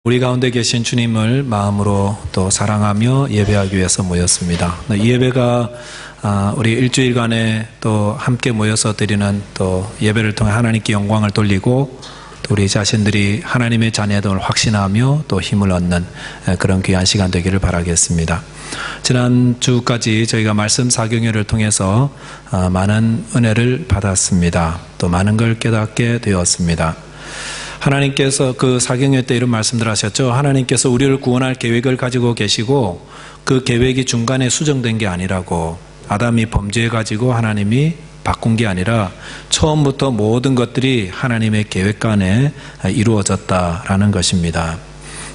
우리 가운데 계신 주님을 마음으로 또 사랑하며 예배하기 위해서 모였습니다. 이 예배가 우리 일주일간에 또 함께 모여서 드리는 또 예배를 통해 하나님께 영광을 돌리고 또 우리 자신들이 하나님의 자녀됨을 확신하며 또 힘을 얻는 그런 귀한 시간 되기를 바라겠습니다. 지난주까지 저희가 말씀 사경회를 통해서 많은 은혜를 받았습니다. 또 많은 걸 깨닫게 되었습니다. 하나님께서 그 사경회 때 이런 말씀들 하셨죠. 하나님께서 우리를 구원할 계획을 가지고 계시고 그 계획이 중간에 수정된 게 아니라고, 아담이 범죄해가지고 하나님이 바꾼 게 아니라 처음부터 모든 것들이 하나님의 계획 안에 이루어졌다라는 것입니다.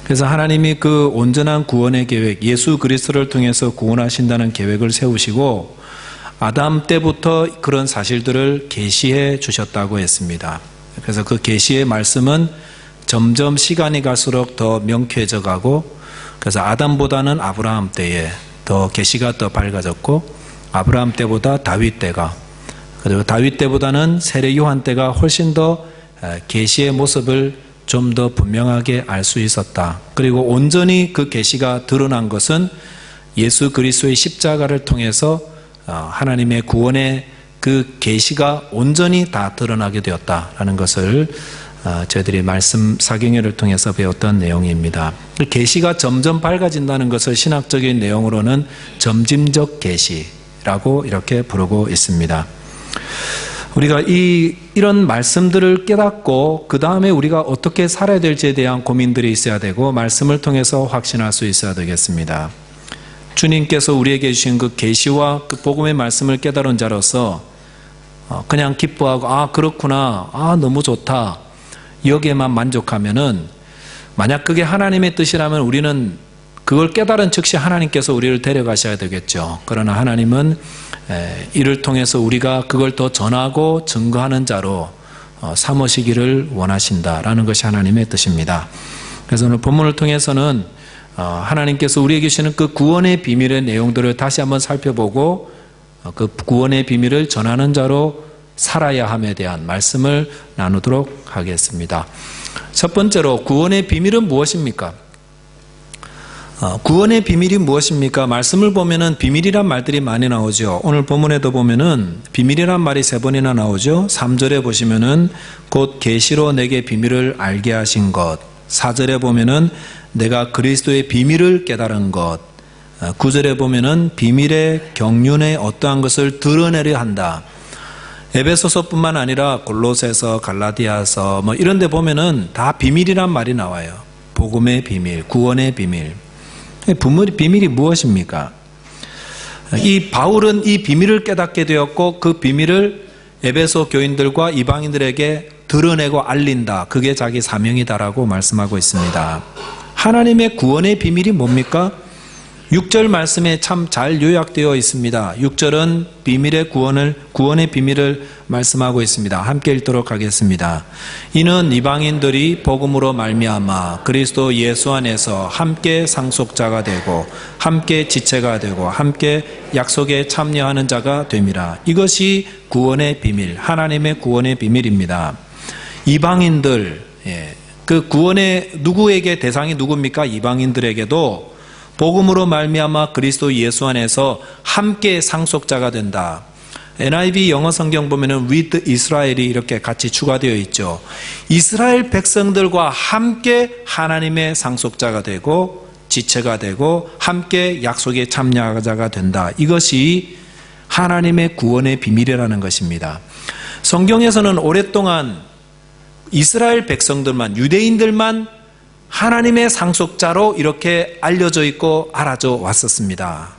그래서 하나님이 그 온전한 구원의 계획, 예수 그리스도를 통해서 구원하신다는 계획을 세우시고 아담 때부터 그런 사실들을 계시해 주셨다고 했습니다. 그래서 그 계시의 말씀은 점점 시간이 갈수록 더 명쾌해져 가고, 그래서 아담보다는 아브라함 때에 더 계시가 더 밝아졌고, 아브라함 때보다 다윗 때가, 그리고 다윗 때보다는 세례 요한 때가 훨씬 더 계시의 모습을 좀 더 분명하게 알 수 있었다. 그리고 온전히 그 계시가 드러난 것은 예수 그리스도의 십자가를 통해서 하나님의 구원의 그 계시가 온전히 다 드러나게 되었다라는 것을 저희들이 말씀 사경회를 통해서 배웠던 내용입니다. 계시가 점점 밝아진다는 것을 신학적인 내용으로는 점진적 계시라고 이렇게 부르고 있습니다. 우리가 이런 말씀들을 깨닫고 그 다음에 우리가 어떻게 살아야 될지에 대한 고민들이 있어야 되고, 말씀을 통해서 확신할 수 있어야 되겠습니다. 주님께서 우리에게 주신 그 계시와 그 복음의 말씀을 깨달은 자로서 그냥 기뻐하고 그렇구나, 너무 좋다, 여기에만 만족하면은, 만약 그게 하나님의 뜻이라면 우리는 그걸 깨달은 즉시 하나님께서 우리를 데려가셔야 되겠죠. 그러나 하나님은 이를 통해서 우리가 그걸 더 전하고 증거하는 자로 삼으시기를 원하신다라는 것이 하나님의 뜻입니다. 그래서 오늘 본문을 통해서는 하나님께서 우리에게 주시는 그 구원의 비밀의 내용들을 다시 한번 살펴보고 그 구원의 비밀을 전하는 자로 살아야 함에 대한 말씀을 나누도록 하겠습니다. 첫 번째로, 구원의 비밀은 무엇입니까? 구원의 비밀이 무엇입니까? 말씀을 보면은 비밀이란 말들이 많이 나오죠. 오늘 본문에도 보면은 비밀이란 말이 3번이나 나오죠. 3절에 보시면은 곧 계시로 내게 비밀을 알게 하신 것, 4절에 보면은 내가 그리스도의 비밀을 깨달은 것, 9절에 보면은 비밀의 경륜에 어떠한 것을 드러내려 한다. 에베소서뿐만 아니라 골로새서, 갈라디아서 이런 데 보면은 다 비밀이란 말이 나와요. 복음의 비밀, 구원의 비밀. 비밀이 무엇입니까? 이 바울은 이 비밀을 깨닫게 되었고 그 비밀을 에베소 교인들과 이방인들에게 드러내고 알린다. 그게 자기 사명이다라고 말씀하고 있습니다. 하나님의 구원의 비밀이 뭡니까? 6절 말씀에 참 잘 요약되어 있습니다. 6절은 구원의 비밀을 말씀하고 있습니다. 함께 읽도록 하겠습니다. 이는 이방인들이 복음으로 말미암아 그리스도 예수 안에서 함께 상속자가 되고 함께 지체가 되고 함께 약속에 참여하는 자가 됨이라. 이것이 구원의 비밀, 하나님의 구원의 비밀입니다. 이방인들, 그 구원의 누구에게 대상이 누굽니까? 이방인들에게도 복음으로 말미암아 그리스도 예수 안에서 함께 상속자가 된다. NIV 영어 성경 보면은 with 이스라엘이 이렇게 같이 추가되어 있죠. 이스라엘 백성들과 함께 하나님의 상속자가 되고 지체가 되고 함께 약속에 참여자가 된다. 이것이 하나님의 구원의 비밀이라는 것입니다. 성경에서는 오랫동안 이스라엘 백성들만, 유대인들만 하나님의 상속자로 이렇게 알려져 있고 알아져 왔었습니다.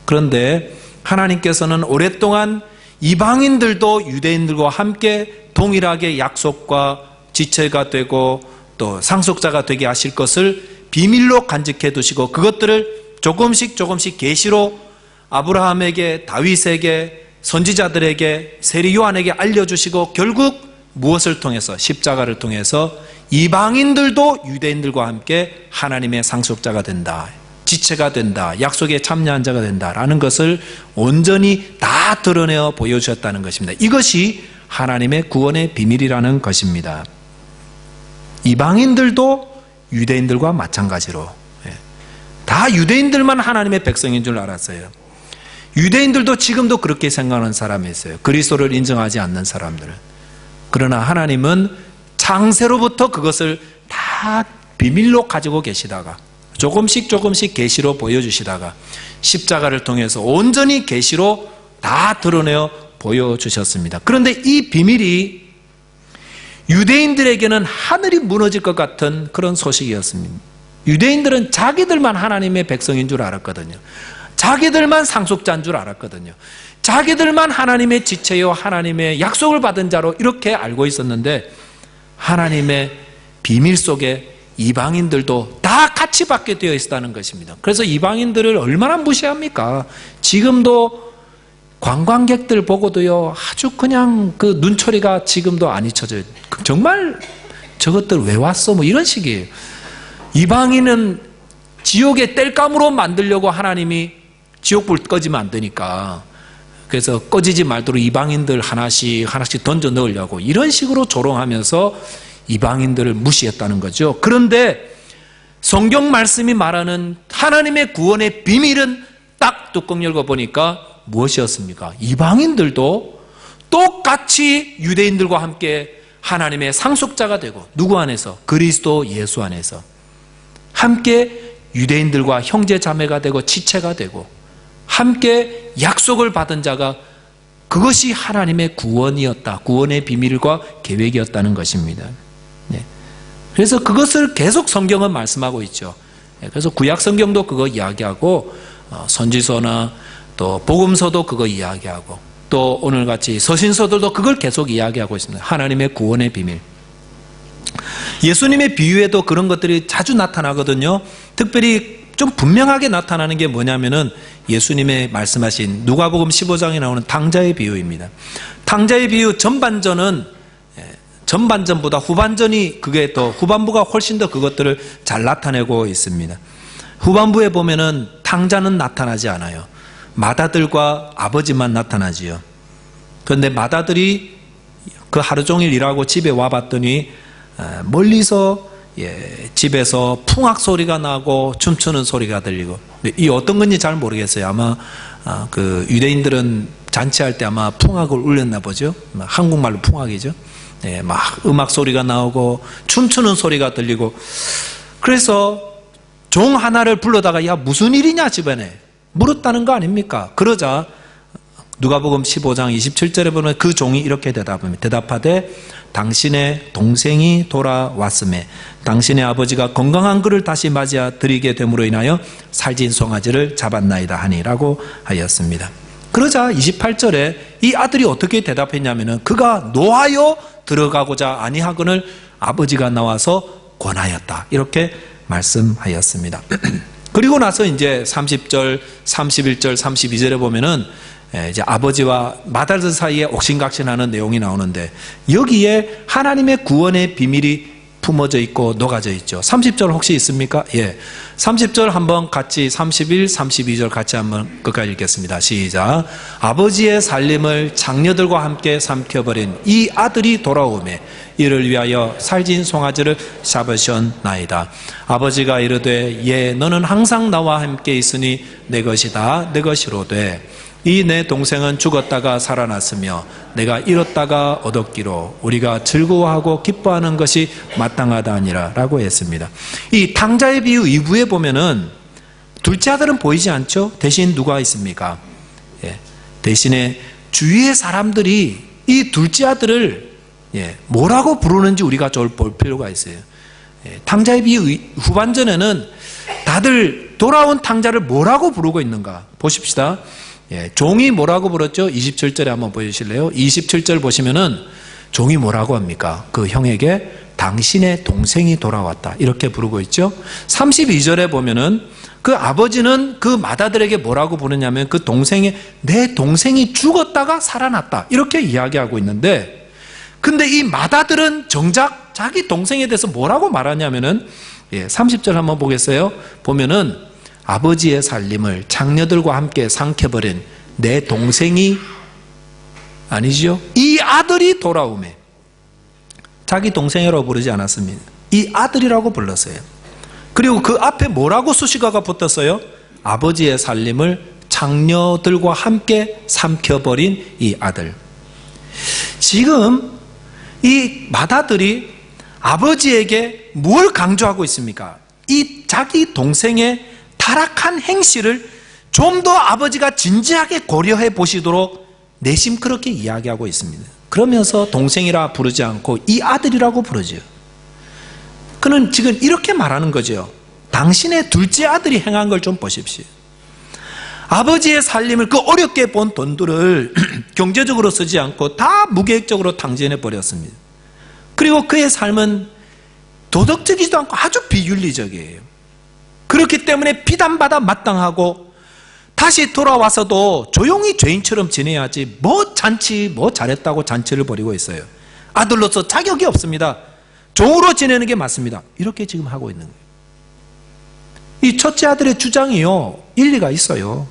그런데 하나님께서는 오랫동안 이방인들도 유대인들과 함께 동일하게 약속과 지체가 되고 또 상속자가 되게 하실 것을 비밀로 간직해 두시고 그것들을 조금씩 계시로 아브라함에게, 다윗에게, 선지자들에게, 세리 요한에게 알려주시고 결국 무엇을 통해서? 십자가를 통해서 이방인들도 유대인들과 함께 하나님의 상속자가 된다, 지체가 된다, 약속에 참여한 자가 된다라는 것을 온전히 다 드러내어 보여주셨다는 것입니다. 이것이 하나님의 구원의 비밀이라는 것입니다. 이방인들도 유대인들과 마찬가지로 다 유대인들만 하나님의 백성인 줄 알았어요. 유대인들도 지금도 그렇게 생각하는 사람이 있어요. 그리스도를 인정하지 않는 사람들은. 그러나 하나님은 창세로부터 그것을 다 비밀로 가지고 계시다가 조금씩 계시로 보여주시다가 십자가를 통해서 온전히 계시로 다 드러내어 보여주셨습니다. 그런데 이 비밀이 유대인들에게는 하늘이 무너질 것 같은 그런 소식이었습니다. 유대인들은 자기들만 하나님의 백성인 줄 알았거든요. 자기들만 상속자인 줄 알았거든요. 자기들만 하나님의 지체요 하나님의 약속을 받은 자로 이렇게 알고 있었는데 하나님의 비밀 속에 이방인들도 다 같이 받게 되어 있다는 것입니다. 그래서 이방인들을 얼마나 무시합니까? 지금도 관광객들 보고도요 아주 그냥 그 눈초리가 지금도 안 잊혀져요. 정말 저것들 왜 왔어? 뭐 이런 식이에요. 이방인은 지옥의 땔감으로 만들려고 하나님이 지옥불 꺼지면 안 되니까 그래서 꺼지지 말도록 이방인들 하나씩 던져 넣으려고 이런 식으로 조롱하면서 이방인들을 무시했다는 거죠. 그런데 성경 말씀이 말하는 하나님의 구원의 비밀은 딱 뚜껑 열고 보니까 무엇이었습니까? 이방인들도 똑같이 유대인들과 함께 하나님의 상속자가 되고 누구 안에서? 그리스도 예수 안에서 함께 유대인들과 형제 자매가 되고 지체가 되고 함께 약속을 받은 자가 그것이 하나님의 구원이었다. 구원의 비밀과 계획이었다는 것입니다. 그래서 그것을 계속 성경은 말씀하고 있죠. 그래서 구약 성경도 그거 이야기하고 선지서나 또 복음서도 그거 이야기하고 또 오늘같이 서신서들도 그걸 계속 이야기하고 있습니다. 하나님의 구원의 비밀. 예수님의 비유에도 그런 것들이 자주 나타나거든요. 특별히 좀 분명하게 나타나는 게 뭐냐면은 예수님의 말씀하신 누가복음 15장에 나오는 탕자의 비유입니다. 탕자의 비유 전반전보다 후반전이 그게 더 후반부가 훨씬 더 그것들을 잘 나타내고 있습니다. 후반부에 보면은 탕자는 나타나지 않아요. 맏아들과 아버지만 나타나지요. 그런데 맏아들이 그 하루 종일 일하고 집에 와봤더니 멀리서 집에서 풍악 소리가 나고 춤추는 소리가 들리고 이 어떤 건지 잘 모르겠어요. 아마 그 유대인들은 잔치할 때 아마 풍악을 울렸나 보죠. 한국말로 풍악이죠. 막 음악 소리가 나오고 춤추는 소리가 들리고 그래서 종 하나를 불러다가 야 무슨 일이냐 집안에 물었다는 거 아닙니까? 그러자 누가복음 15장 27절에 보면 그 종이 이렇게 대답합니다. 대답하되 당신의 동생이 돌아왔음에 당신의 아버지가 건강한 그를 다시 맞이하 드리게 됨으로 인하여 살진 송아지를 잡았나이다 하니라고 하였습니다. 그러자 28절에 이 아들이 어떻게 대답했냐면은 그가 노하여 들어가고자 아니하거늘 아버지가 나와서 권하였다. 이렇게 말씀하였습니다. 그리고 나서 이제 30절, 31절, 32절에 보면은 이제 아버지와 맏아들 사이에 옥신각신하는 내용이 나오는데 여기에 하나님의 구원의 비밀이 품어져 있고 녹아져 있죠. 30절 혹시 있습니까? 예. 30절 한번 같이 31, 32절 같이 한번 끝까지 읽겠습니다. 시작. 아버지의 살림을 장녀들과 함께 삼켜버린 이 아들이 돌아오매 이를 위하여 살진 송아지를 잡으셨나이다. 아버지가 이르되 예 너는 항상 나와 함께 있으니 내 것이다 내 것이로되 이 내 동생은 죽었다가 살아났으며 내가 잃었다가 얻었기로 우리가 즐거워하고 기뻐하는 것이 마땅하다 아니라 라고 했습니다. 이 탕자의 비유 2부에 보면은 둘째 아들은 보이지 않죠? 대신 누가 있습니까? 대신에 주위의 사람들이 이 둘째 아들을 뭐라고 부르는지 우리가 좀 볼 필요가 있어요. 탕자의 비유 후반전에는 다들 돌아온 탕자를 뭐라고 부르고 있는가 보십시다. 종이 뭐라고 부르죠? 27절에 한번 보여주실래요? 27절 보시면은 종이 뭐라고 합니까? 그 형에게 당신의 동생이 돌아왔다 이렇게 부르고 있죠. 32절에 보면은 그 아버지는 그 맏아들에게 뭐라고 부르냐면 그 동생이 내 동생이 죽었다가 살아났다 이렇게 이야기하고 있는데 근데 이 맏아들은 정작 자기 동생에 대해서 뭐라고 말하냐면은 30절 한번 보겠어요? 보면은 아버지의 살림을 장녀들과 함께 삼켜버린 내 동생이 아니죠. 이 아들이 돌아오매 자기 동생이라고 부르지 않았습니다. 이 아들이라고 불렀어요. 그리고 그 앞에 뭐라고 수식어가 붙었어요? 아버지의 살림을 장녀들과 함께 삼켜버린 이 아들. 지금 이 맏아들이 아버지에게 뭘 강조하고 있습니까? 이 자기 동생의 타락한 행실을 좀 더 아버지가 진지하게 고려해 보시도록 내심 그렇게 이야기하고 있습니다. 그러면서 동생이라 부르지 않고 이 아들이라고 부르죠. 그는 지금 이렇게 말하는 거죠. 당신의 둘째 아들이 행한 걸 좀 보십시오. 아버지의 살림을 그 어렵게 본 돈들을 경제적으로 쓰지 않고 다 무계획적으로 탕진해 버렸습니다. 그리고 그의 삶은 도덕적이지도 않고 아주 비윤리적이에요. 그렇기 때문에 비난받아 마땅하고 다시 돌아와서도 조용히 죄인처럼 지내야지 뭐 잔치 뭐 잘했다고 잔치를 벌이고 있어요. 아들로서 자격이 없습니다. 종으로 지내는 게 맞습니다. 이렇게 지금 하고 있는 거예요. 이 첫째 아들의 주장이요, 일리가 있어요.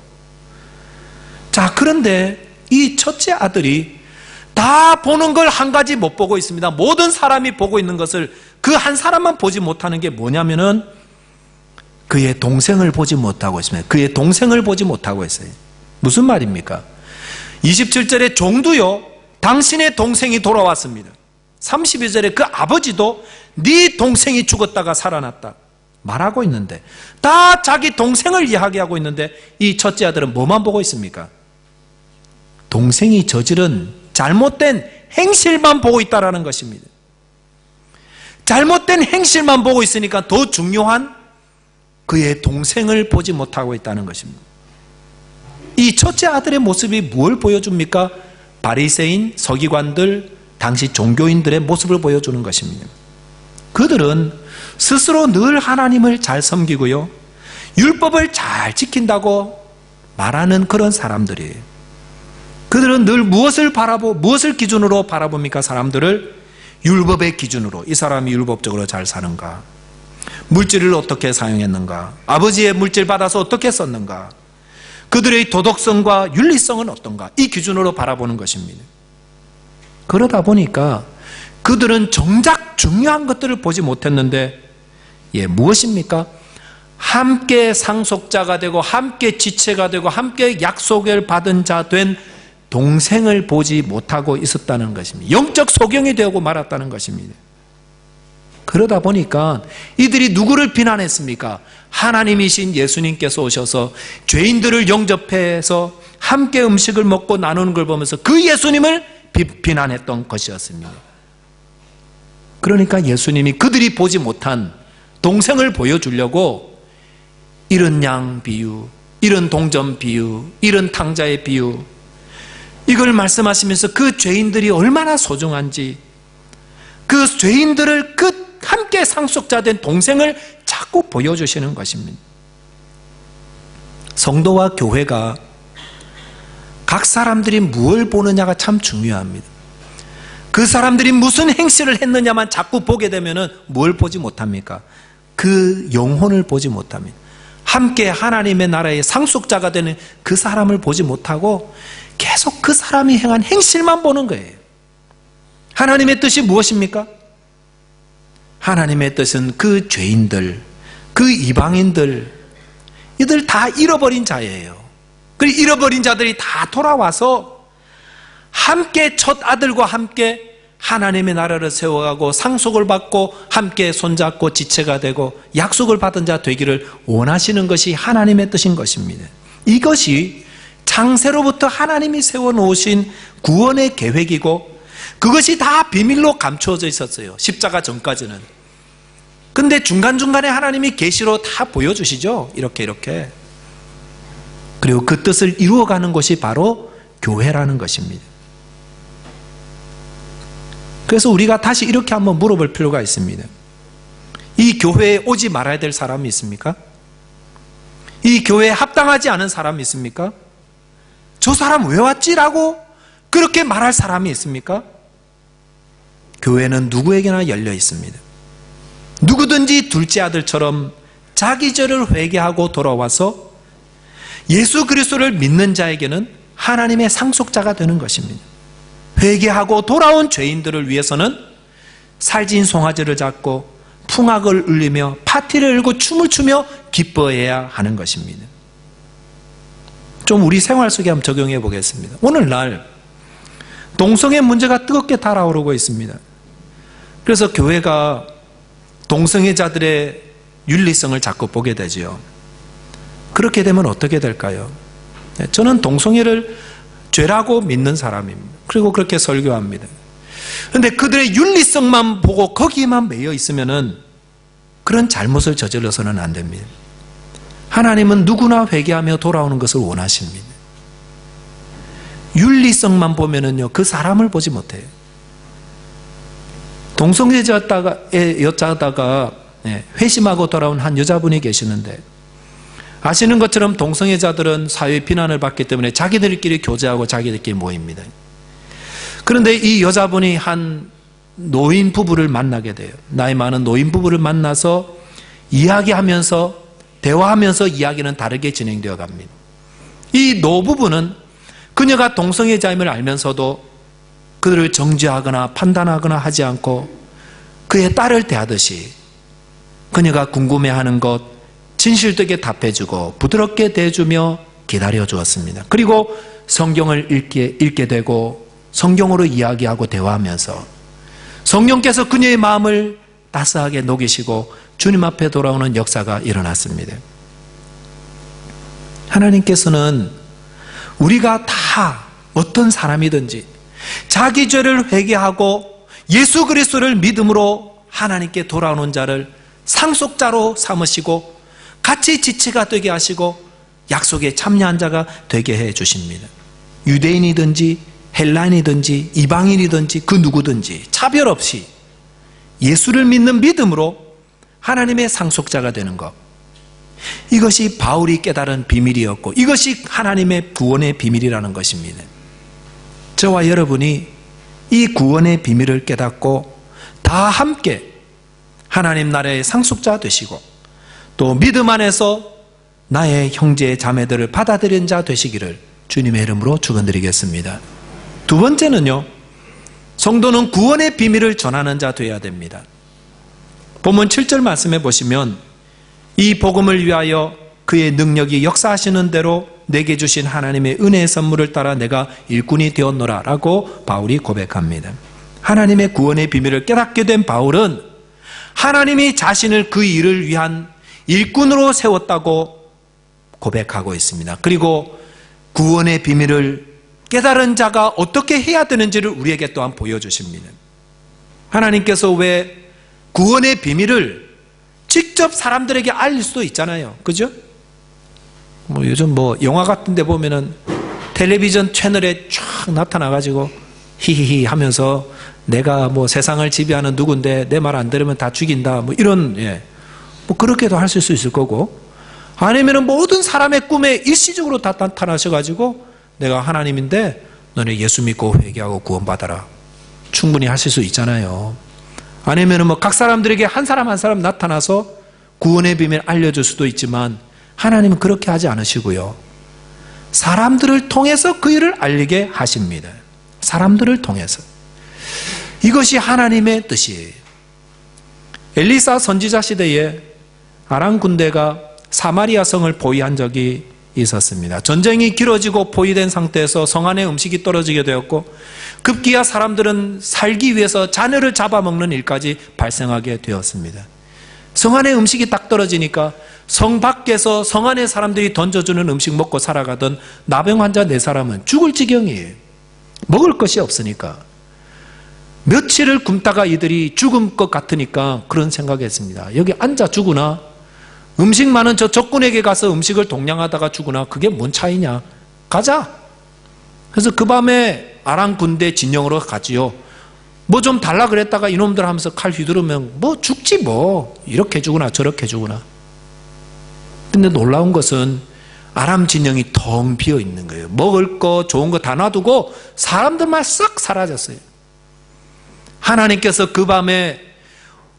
자, 그런데 이 첫째 아들이 다 보는 걸 한 가지 못 보고 있습니다. 모든 사람이 보고 있는 것을 그 한 사람만 보지 못하는 게 뭐냐면은 그의 동생을 보지 못하고 있습니다. 그의 동생을 보지 못하고 있어요. 무슨 말입니까? 27절에 종도요, 당신의 동생이 돌아왔습니다. 32절에 그 아버지도 네 동생이 죽었다가 살아났다 말하고 있는데, 다 자기 동생을 이야기하고 있는데 이 첫째 아들은 뭐만 보고 있습니까? 동생이 저지른 잘못된 행실만 보고 있다는 것입니다. 잘못된 행실만 보고 있으니까 더 중요한 그의 동생을 보지 못하고 있다는 것입니다. 이 첫째 아들의 모습이 뭘 보여줍니까? 바리새인, 서기관들, 당시 종교인들의 모습을 보여주는 것입니다. 그들은 스스로 늘 하나님을 잘 섬기고요, 율법을 잘 지킨다고 말하는 그런 사람들이에요. 그들은 늘 무엇을 기준으로 바라봅니까? 사람들을 율법의 기준으로, 이 사람이 율법적으로 잘 사는가, 물질을 어떻게 사용했는가, 아버지의 물질 받아서 어떻게 썼는가, 그들의 도덕성과 윤리성은 어떤가, 이 기준으로 바라보는 것입니다. 그러다 보니까 그들은 정작 중요한 것들을 보지 못했는데, 무엇입니까? 함께 상속자가 되고 함께 지체가 되고 함께 약속을 받은 자 된 동생을 보지 못하고 있었다는 것입니다. 영적 소경이 되고 말았다는 것입니다. 그러다 보니까 이들이 누구를 비난했습니까? 하나님이신 예수님께서 오셔서 죄인들을 영접해서 함께 음식을 먹고 나누는 걸 보면서 그 예수님을 비난했던 것이었습니다. 그러니까 예수님이 그들이 보지 못한 동생을 보여주려고 이런 양 비유, 이런 동전 비유, 이런 탕자의 비유, 이걸 말씀하시면서 그 죄인들이 얼마나 소중한지, 그 죄인들을 함께 상속자 된 동생을 자꾸 보여주시는 것입니다. 성도와 교회가 각 사람들이 무엇을 보느냐가 참 중요합니다. 그 사람들이 무슨 행실을 했느냐만 자꾸 보게 되면 뭘 보지 못합니까? 그 영혼을 보지 못합니다. 함께 하나님의 나라의 상속자가 되는 그 사람을 보지 못하고 계속 그 사람이 행한 행실만 보는 거예요. 하나님의 뜻이 무엇입니까? 하나님의 뜻은 그 죄인들, 그 이방인들, 이들 다 잃어버린 자예요. 그리고 잃어버린 자들이 다 돌아와서 함께 첫 아들과 함께 하나님의 나라를 세워가고 상속을 받고 함께 손잡고 지체가 되고 약속을 받은 자 되기를 원하시는 것이 하나님의 뜻인 것입니다. 이것이 창세로부터 하나님이 세워놓으신 구원의 계획이고 그것이 다 비밀로 감추어져 있었어요. 십자가 전까지는. 근데 중간중간에 하나님이 계시로 다 보여주시죠. 이렇게. 그리고 그 뜻을 이루어가는 것이 바로 교회라는 것입니다. 그래서 우리가 다시 이렇게 한번 물어볼 필요가 있습니다. 이 교회에 오지 말아야 될 사람이 있습니까? 이 교회에 합당하지 않은 사람이 있습니까? 저 사람 왜 왔지라고 그렇게 말할 사람이 있습니까? 교회는 누구에게나 열려 있습니다. 누구든지 둘째 아들처럼 자기 죄를 회개하고 돌아와서 예수 그리스도를 믿는 자에게는 하나님의 상속자가 되는 것입니다. 회개하고 돌아온 죄인들을 위해서는 살진 송아지를 잡고 풍악을 울리며 파티를 열고 춤을 추며 기뻐해야 하는 것입니다. 좀 우리 생활 속에 한번 적용해 보겠습니다. 오늘날 동성애 문제가 뜨겁게 달아오르고 있습니다. 그래서 교회가 동성애자들의 윤리성을 자꾸 보게 되지요. 그렇게 되면 어떻게 될까요? 저는 동성애를 죄라고 믿는 사람입니다. 그리고 그렇게 설교합니다. 그런데 그들의 윤리성만 보고 거기에만 매여 있으면은 그런 잘못을 저질러서는 안 됩니다. 하나님은 누구나 회개하며 돌아오는 것을 원하십니다. 윤리성만 보면은요, 그 사람을 보지 못해요. 동성애자다가 회심하고 돌아온 한 여자분이 계시는데, 아시는 것처럼 동성애자들은 사회 비난을 받기 때문에 자기들끼리 교제하고 자기들끼리 모입니다. 그런데 이 여자분이 한 노인 부부를 만나게 돼요. 나이 많은 노인 부부를 만나서 이야기하면서, 대화하면서 이야기는 다르게 진행되어 갑니다. 이 노부부는 그녀가 동성애자임을 알면서도 그들을 정죄하거나 판단하거나 하지 않고 그의 딸을 대하듯이 그녀가 궁금해하는 것 진실되게 답해주고 부드럽게 대해주며 기다려주었습니다. 그리고 성경을 읽게 되고 성경으로 이야기하고 대화하면서 성령께서 그녀의 마음을 따스하게 녹이시고 주님 앞에 돌아오는 역사가 일어났습니다. 하나님께서는 우리가 다 어떤 사람이든지 자기 죄를 회개하고 예수 그리스도를 믿음으로 하나님께 돌아오는 자를 상속자로 삼으시고 같이 지체가 되게 하시고 약속에 참여한 자가 되게 해 주십니다. 유대인이든지 헬라인이든지 이방인이든지 그 누구든지 차별 없이 예수를 믿는 믿음으로 하나님의 상속자가 되는 것, 이것이 바울이 깨달은 비밀이었고 이것이 하나님의 구원의 비밀이라는 것입니다. 저와 여러분이 이 구원의 비밀을 깨닫고 다 함께 하나님 나라의 상속자 되시고 또 믿음 안에서 나의 형제 자매들을 받아들인 자 되시기를 주님의 이름으로 축원드리겠습니다. 두 번째는요, 성도는 구원의 비밀을 전하는 자 되어야 됩니다. 본문 7절 말씀해 보시면 이 복음을 위하여 그의 능력이 역사하시는 대로 내게 주신 하나님의 은혜의 선물을 따라 내가 일꾼이 되었노라 라고 바울이 고백합니다. 하나님의 구원의 비밀을 깨닫게 된 바울은 하나님이 자신을 그 일을 위한 일꾼으로 세웠다고 고백하고 있습니다. 그리고 구원의 비밀을 깨달은 자가 어떻게 해야 되는지를 우리에게 또한 보여주십니다. 하나님께서 왜 구원의 비밀을 직접 사람들에게 알릴 수도 있잖아요. 그죠? 요즘 영화 같은 데 보면은 텔레비전 채널에 쫙 나타나가지고 히히히 하면서 내가 세상을 지배하는 누군데 내 말 안 들으면 다 죽인다. 이런, 그렇게도 하실 수 있을 거고, 아니면은 모든 사람의 꿈에 일시적으로 다 나타나셔가지고 내가 하나님인데 너네 예수 믿고 회개하고 구원받아라. 충분히 하실 수 있잖아요. 아니면은 각 사람들에게 한 사람 한 사람 나타나서 구원의 비밀 알려줄 수도 있지만 하나님은 그렇게 하지 않으시고요. 사람들을 통해서 그 일을 알리게 하십니다. 사람들을 통해서. 이것이 하나님의 뜻이에요. 엘리사 선지자 시대에 아람 군대가 사마리아 성을 포위한 적이 있었습니다. 전쟁이 길어지고 포위된 상태에서 성 안에 음식이 떨어지게 되었고 급기야 사람들은 살기 위해서 자녀를 잡아먹는 일까지 발생하게 되었습니다. 성 안에 음식이 딱 떨어지니까 성 밖에서 성 안에 사람들이 던져주는 음식 먹고 살아가던 나병 환자 4사람은 죽을 지경이에요. 먹을 것이 없으니까. 며칠을 굶다가 이들이 죽을 것 같으니까 그런 생각했습니다. 여기 앉아 죽으나 음식 많은 저 적군에게 가서 음식을 동냥하다가 죽으나 그게 뭔 차이냐. 가자. 그래서 그 밤에 아람 군대 진영으로 가지요. 좀 달라 그랬다가 이놈들 하면서 칼 휘두르면 죽지 이렇게 죽으나 저렇게 죽으나. 근데 놀라운 것은 아람 진영이 텅 비어 있는 거예요. 먹을 거 좋은 거 다 놔두고 사람들만 싹 사라졌어요. 하나님께서 그 밤에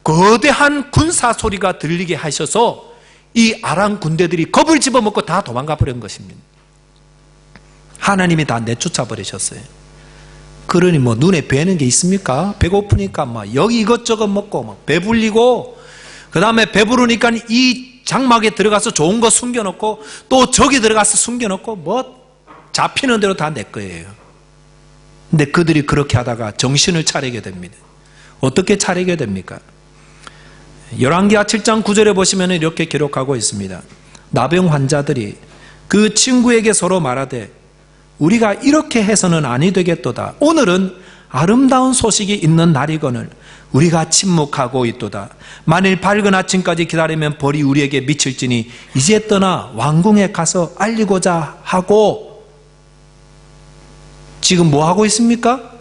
거대한 군사 소리가 들리게 하셔서 이 아람 군대들이 겁을 집어먹고 다 도망가 버린 것입니다. 하나님이 다 내쫓아 버리셨어요. 그러니 눈에 뵈는 게 있습니까? 배고프니까 여기 이것저것 먹고 배불리고 그 다음에 배부르니까 이 장막에 들어가서 좋은 거 숨겨놓고 또 저기 들어가서 숨겨놓고 뭐 잡히는 대로 다 내 거예요. 근데 그들이 그렇게 하다가 정신을 차리게 됩니다. 어떻게 차리게 됩니까? 열왕기하 7장 9절에 보시면 이렇게 기록하고 있습니다. 나병 환자들이 그 친구에게 서로 말하되 우리가 이렇게 해서는 아니 되겠도다. 오늘은 아름다운 소식이 있는 날이거늘 우리가 침묵하고 있도다. 만일 밝은 아침까지 기다리면 벌이 우리에게 미칠지니 이제 떠나 왕궁에 가서 알리고자 하고. 지금 뭐 하고 있습니까?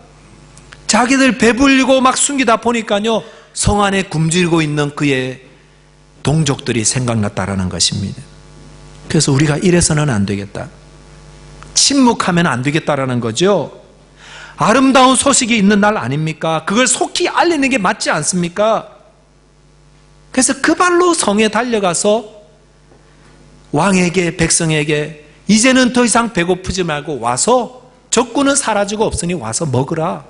자기들 배불리고 막 숨기다 보니까요, 성 안에 굶주리고 있는 그의 동족들이 생각났다라는 것입니다. 그래서 우리가 이래서는 안 되겠다, 침묵하면 안 되겠다라는 거죠. 아름다운 소식이 있는 날 아닙니까? 그걸 속히 알리는 게 맞지 않습니까? 그래서 그 발로 성에 달려가서 왕에게, 백성에게 이제는 더 이상 배고프지 말고 와서, 적군은 사라지고 없으니 와서 먹으라.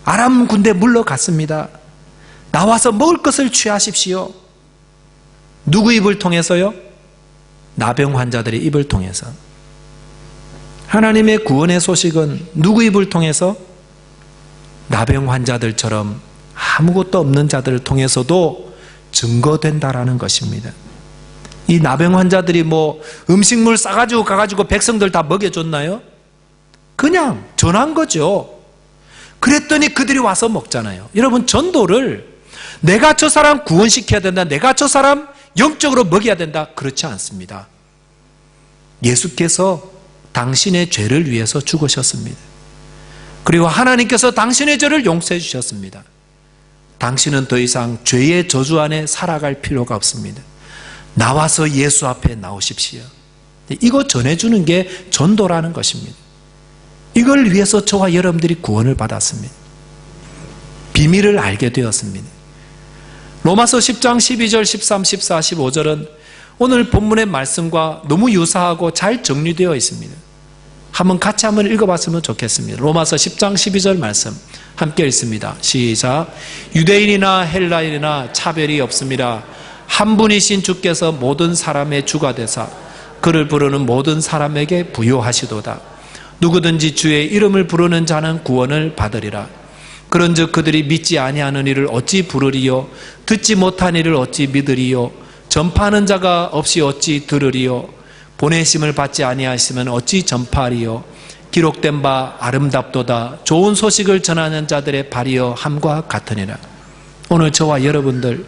아람 군대 물러갔습니다. 나와서 먹을 것을 취하십시오. 누구 입을 통해서요? 나병 환자들의 입을 통해서. 하나님의 구원의 소식은 누구 입을 통해서? 나병 환자들처럼 아무것도 없는 자들을 통해서도 증거된다라는 것입니다. 이 나병 환자들이 뭐 음식물 싸가지고 가가지고 백성들 다 먹여줬나요? 그냥 전한 거죠. 그랬더니 그들이 와서 먹잖아요. 여러분, 전도를 내가 저 사람 구원시켜야 된다, 내가 저 사람 영적으로 먹여야 된다, 그렇지 않습니다. 예수께서 당신의 죄를 위해서 죽으셨습니다. 그리고 하나님께서 당신의 죄를 용서해 주셨습니다. 당신은 더 이상 죄의 저주 안에 살아갈 필요가 없습니다. 나와서 예수 앞에 나오십시오. 이거 전해주는 게 전도라는 것입니다. 이걸 위해서 저와 여러분들이 구원을 받았습니다. 비밀을 알게 되었습니다. 로마서 10장 12절, 13, 14, 15절은 오늘 본문의 말씀과 너무 유사하고 잘 정리되어 있습니다. 같이 한번 읽어봤으면 좋겠습니다. 로마서 10장 12절 말씀 함께 읽습니다. 시작. 유대인이나 헬라인이나 차별이 없습니다. 한 분이신 주께서 모든 사람의 주가 되사 그를 부르는 모든 사람에게 부요하시도다. 누구든지 주의 이름을 부르는 자는 구원을 받으리라. 그런즉 그들이 믿지 아니하는 이를 어찌 부르리요? 듣지 못한 이를 어찌 믿으리요? 전파하는 자가 없이 어찌 들으리요? 보내심을 받지 아니하시면 어찌 전파하리요? 기록된 바 아름답도다. 좋은 소식을 전하는 자들의 발이여 함과 같으니라. 오늘 저와 여러분들,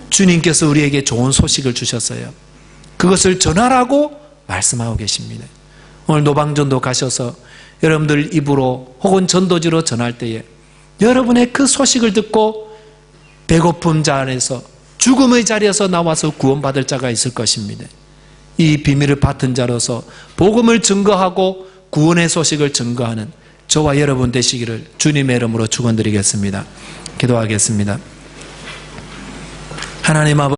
주님께서 우리에게 좋은 소식을 주셨어요. 그것을 전하라고 말씀하고 계십니다. 오늘 노방전도 가셔서 여러분들 입으로 혹은 전도지로 전할 때에 여러분의 그 소식을 듣고 배고픔 자리에서, 죽음의 자리에서 나와서 구원받을 자가 있을 것입니다. 이 비밀을 받은 자로서 복음을 증거하고 구원의 소식을 증거하는 저와 여러분 되시기를 주님의 이름으로 축원드리겠습니다. 기도하겠습니다. 하나님 아버지,